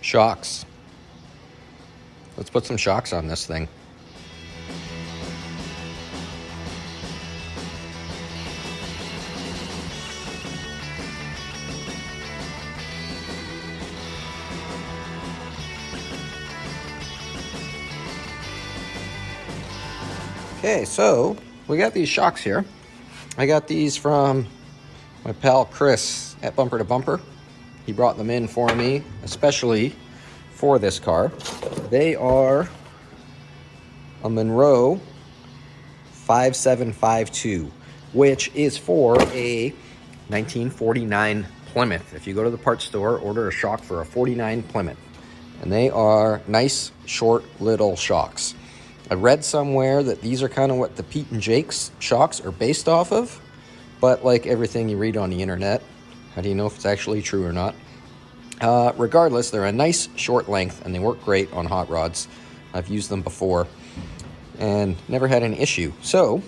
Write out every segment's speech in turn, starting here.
Shocks. Let's put some shocks on this thing. Okay, so we got these shocks here. I got these from my pal Chris at Bumper to Bumper. He brought them in for me, especially for this car. They are a Monroe 5752, which is for a 1949 Plymouth. If you go to the parts store, order a shock for a 49 Plymouth. And they are nice, short, little shocks. I read somewhere that these are kind of what the Pete and Jake's shocks are based off of, but like everything you read on the internet, how do you know if it's actually true or not? Regardless, they're a nice short length and they work great on hot rods. I've used them before and never had an issue. So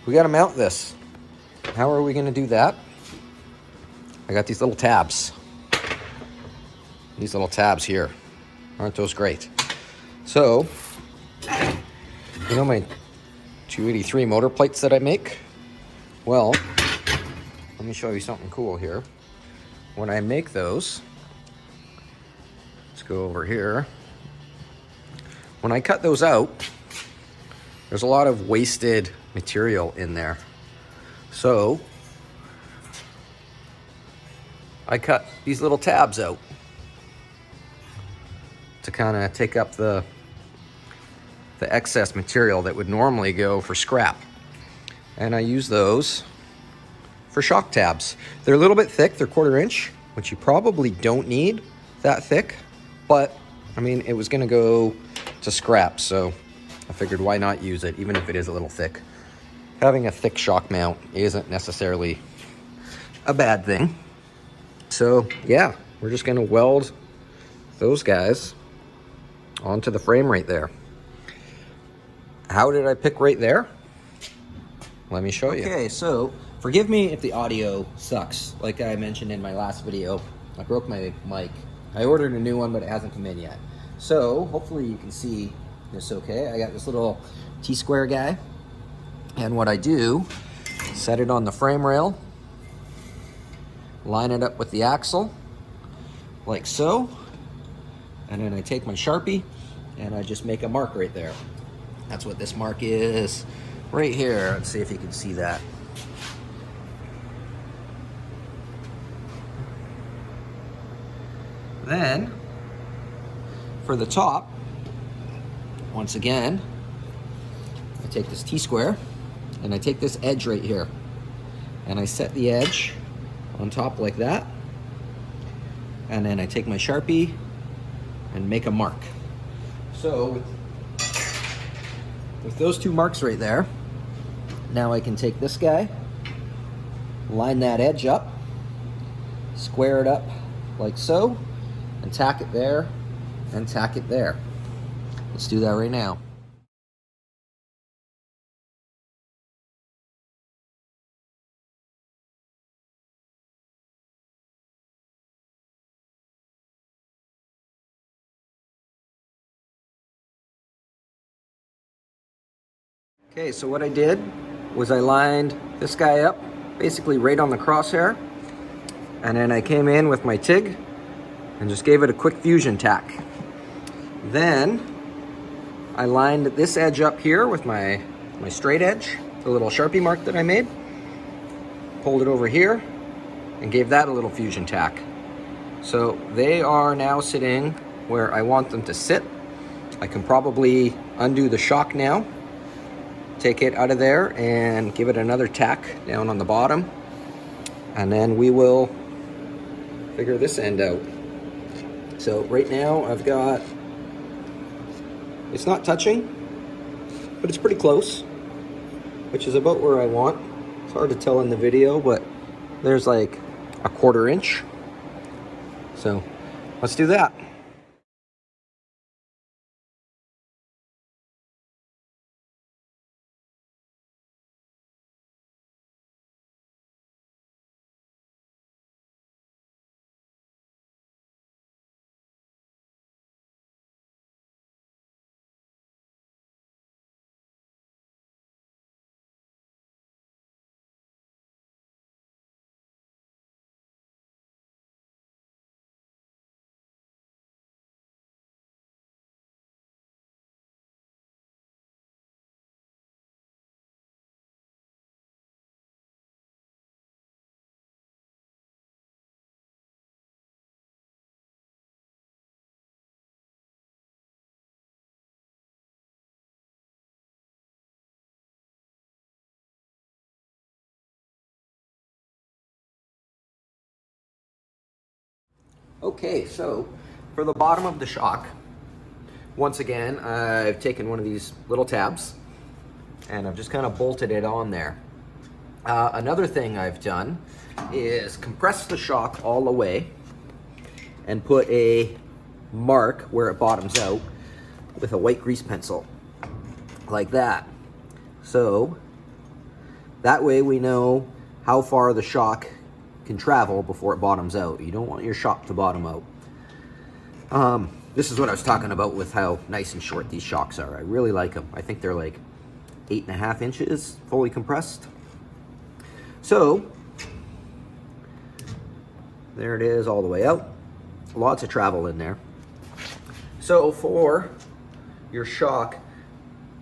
we got to mount this. How are we going to do that? I got these little tabs. These little tabs here. Aren't those great? So, you know my 283 motor plates that I make? Well, let me show you something cool here. When I make those, let's go over here. When I cut those out, there's a lot of wasted material in there. So, I cut these little tabs out to kind of take up the excess material that would normally go for scrap. And I use those for shock tabs. They're a little bit thick, they're 1/4 inch, which you probably don't need that thick, but I mean, it was gonna go to scrap, so I figured why not use it, even if it is a little thick. Having a thick shock mount isn't necessarily a bad thing. So yeah, we're just gonna weld those guys onto the frame right there. How did I pick right there? Let me show you. Okay, so forgive me if the audio sucks. Like I mentioned in my last video, I broke my mic. I ordered a new one, but it hasn't come in yet. So hopefully you can see this okay. I got this little T-square guy. And what I do, set it on the frame rail, line it up with the axle, like so. And then I take my Sharpie and I just make a mark right there. That's what this mark is right here. Let's see if you can see that. Then, for the top, once again, I take this T-square and I take this edge right here and I set the edge on top like that. And then I take my Sharpie and make a mark. So, with those two marks right there, now I can take this guy, line that edge up, square it up like so, and tack it there, and tack it there. Let's do that right now. Okay, so what I did was I lined this guy up, basically right on the crosshair, and then I came in with my TIG and just gave it a quick fusion tack. Then I lined this edge up here with my straight edge, the little Sharpie mark that I made, pulled it over here, and gave that a little fusion tack. So they are now sitting where I want them to sit. I can probably undo the shock now, take it out of there and give it another tack down on the bottom, and then we will figure this end out. So right now I've got, it's not touching, but it's pretty close, which is about where I want. It's hard to tell in the video, but there's like a 1/4 inch. So let's do that. Okay, so for the bottom of the shock, once again, I've taken one of these little tabs and I've just kind of bolted it on there. Another thing I've done is compress the shock all the way and put a mark where it bottoms out with a white grease pencil, like that. So that way we know how far the shock can travel before it bottoms out. You don't want your shock to bottom out. This is what I was talking about with how nice and short these shocks are. I really like them. I think they're like 8.5 inches fully compressed. So there it is all the way out. Lots of travel in there. So for your shock,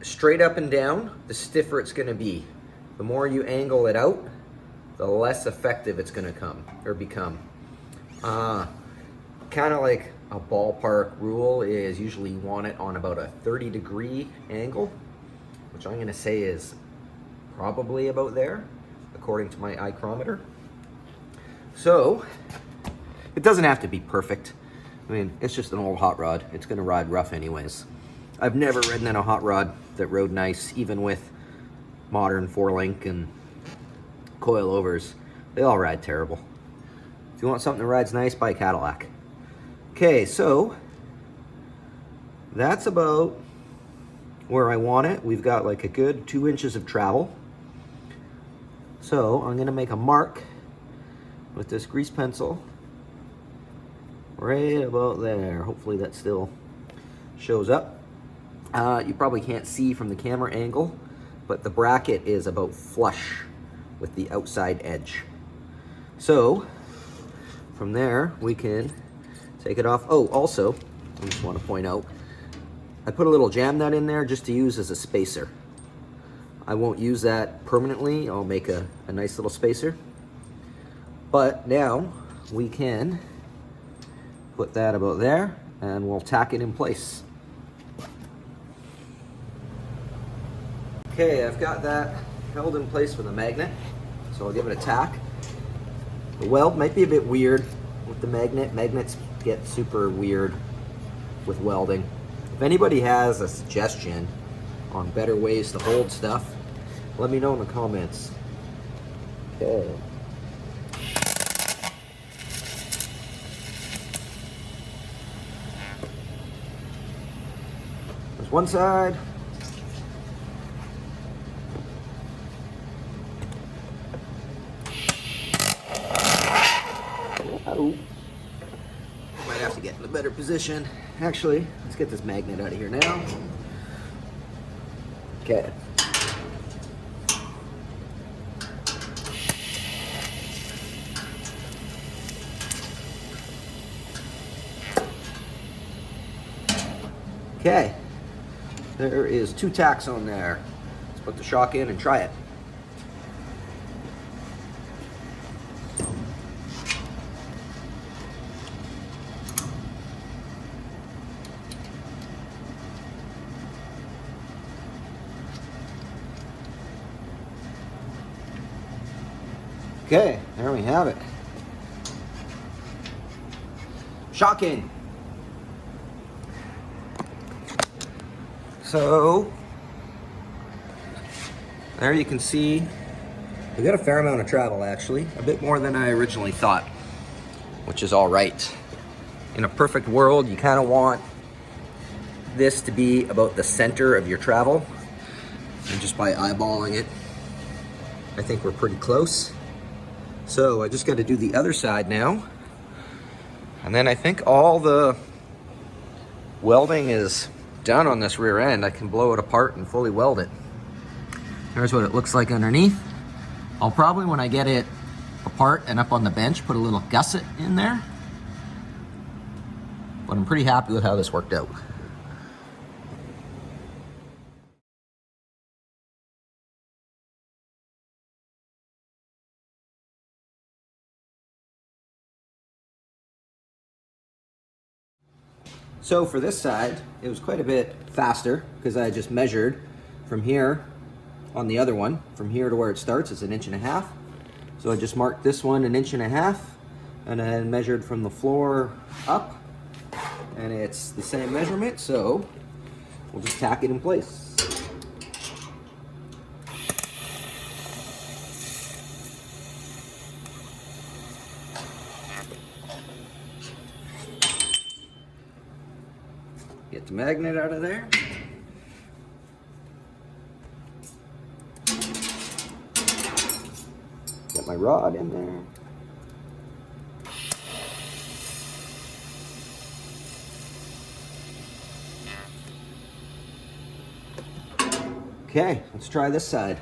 straight up and down, the stiffer it's going to be. The more you angle it out, the less effective it's going to come or become. Kind of like a ballpark rule is usually you want it on about a 30-degree angle, which I'm going to say is probably about there, according to my micrometer. So it doesn't have to be perfect. I mean, it's just an old hot rod. It's going to ride rough anyways. I've never ridden in a hot rod that rode nice, even with modern 4-link and coilovers. They all ride terrible. If you want something that rides nice, buy a Cadillac. Okay, so that's about where I want it. We've got like a good 2 inches of travel. So I'm gonna make a mark with this grease pencil right about there. Hopefully that still shows up. You probably can't see from the camera angle, but the bracket is about flush with the outside edge. So from there we can take it off. Oh, also, I just want to point out, I put a little jam nut in there just to use as a spacer. I won't use that permanently. I'll make a nice little spacer. But now we can put that about there and we'll tack it in place. Okay, I've got that held in place with a magnet, so I'll give it a tack. The weld might be a bit weird with the magnet. Magnets get super weird with welding. If anybody has a suggestion on better ways to hold stuff, let me know in the comments. Okay. There's one side. Oh. Might have to get in a better position. Actually, let's get this magnet out of here now. Okay. Okay. There is 2 tacks on there. Let's put the shock in and try it. Okay, there we have it. Shocking. So, there you can see, we got a fair amount of travel actually, a bit more than I originally thought, which is all right. In a perfect world, you kind of want this to be about the center of your travel, and just by eyeballing it, I think we're pretty close. So I just got to do the other side now. And then I think all the welding is done on this rear end. I can blow it apart and fully weld it. Here's what it looks like underneath. I'll probably, when I get it apart and up on the bench, put a little gusset in there. But I'm pretty happy with how this worked out. So for this side, it was quite a bit faster because I just measured from here on the other one, from here to where it starts, it's 1.5 inches. So I just marked this one 1.5 inches, and then measured from the floor up, and it's the same measurement, so we'll just tack it in place. Get the magnet out of there. Get my rod in there. Okay, let's try this side.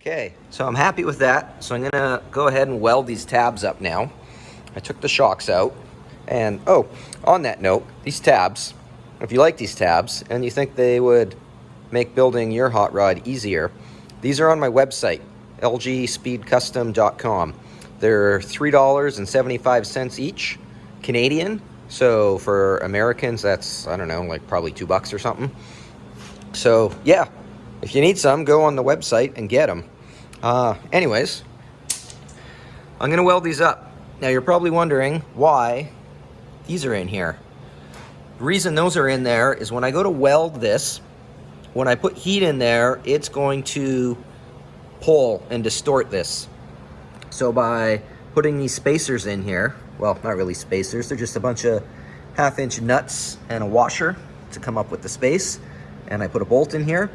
Okay, so I'm happy with that. So I'm gonna go ahead and weld these tabs up now. I took the shocks out. And oh, on that note, these tabs, if you like these tabs and you think they would make building your hot rod easier, these are on my website, lgspeedkustom.com. They're $3.75 each, Canadian. So for Americans, that's, I don't know, like probably $2 or something. So yeah, if you need some, go on the website and get them. Anyways, I'm gonna weld these up. Now you're probably wondering why these are in here. The reason those are in there is when I go to weld this, when I put heat in there, it's going to pull and distort this. So by putting these spacers in here, well, not really spacers, they're just a bunch of 1/2-inch nuts and a washer to come up with the space, and I put a bolt in here,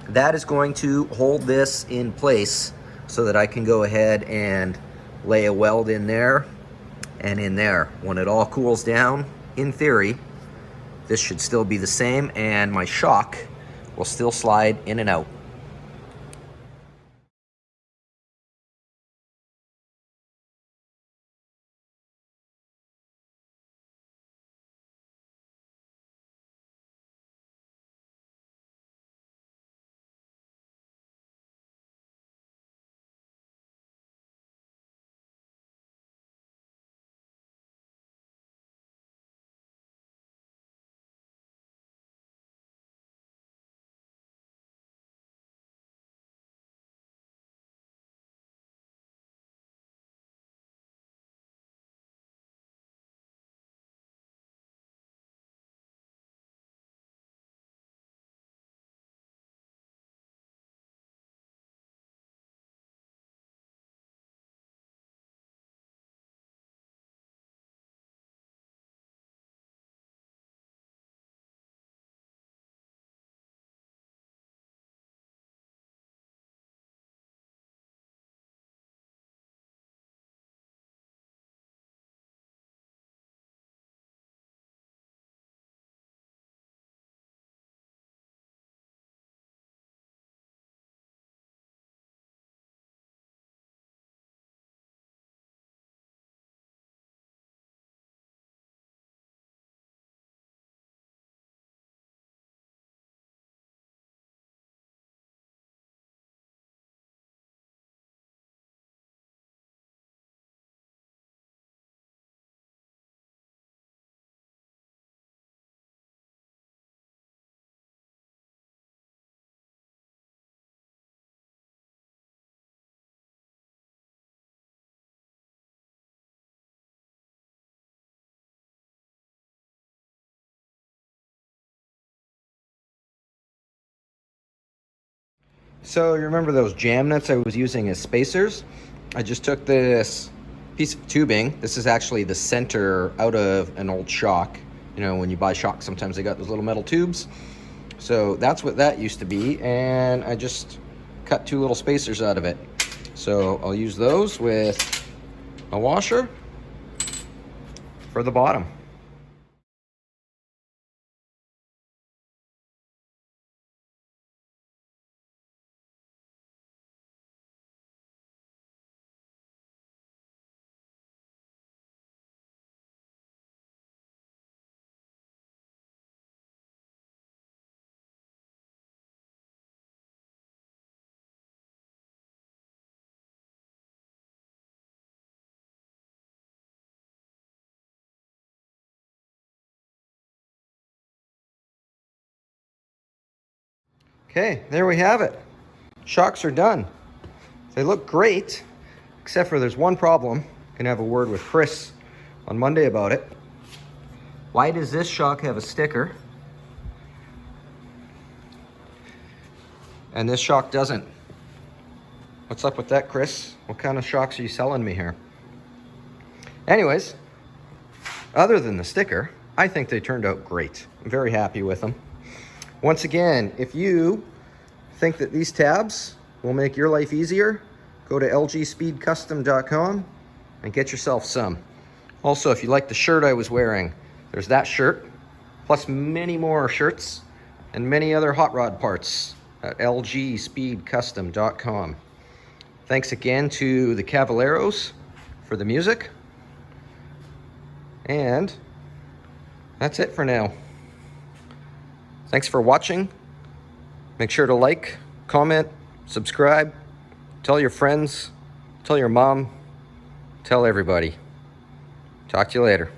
that is going to hold this in place so that I can go ahead and lay a weld in there and in there. When it all cools down, in theory, this should still be the same, and my shock will still slide in and out. So you remember those jam nuts I was using as spacers? I just took this piece of tubing. This is actually the center out of an old shock. You know, when you buy shocks, sometimes they got those little metal tubes. So that's what that used to be, and I just cut 2 little spacers out of it. So I'll use those with a washer for the bottom. Okay, there we have it. Shocks are done. They look great, except for there's one problem. Gonna have a word with Chris on Monday about it. Why does this shock have a sticker and this shock doesn't? What's up with that, Chris? What kind of shocks are you selling me here? Anyways, other than the sticker, I think they turned out great. I'm very happy with them. Once again, if you think that these tabs will make your life easier, go to lgspeedkustom.com and get yourself some. Also, if you like the shirt I was wearing, there's that shirt, plus many more shirts and many other hot rod parts at lgspeedkustom.com. Thanks again to the Cavalieros for the music. And that's it for now. Thanks for watching. Make sure to like, comment, subscribe, tell your friends, tell your mom, tell everybody. Talk to you later.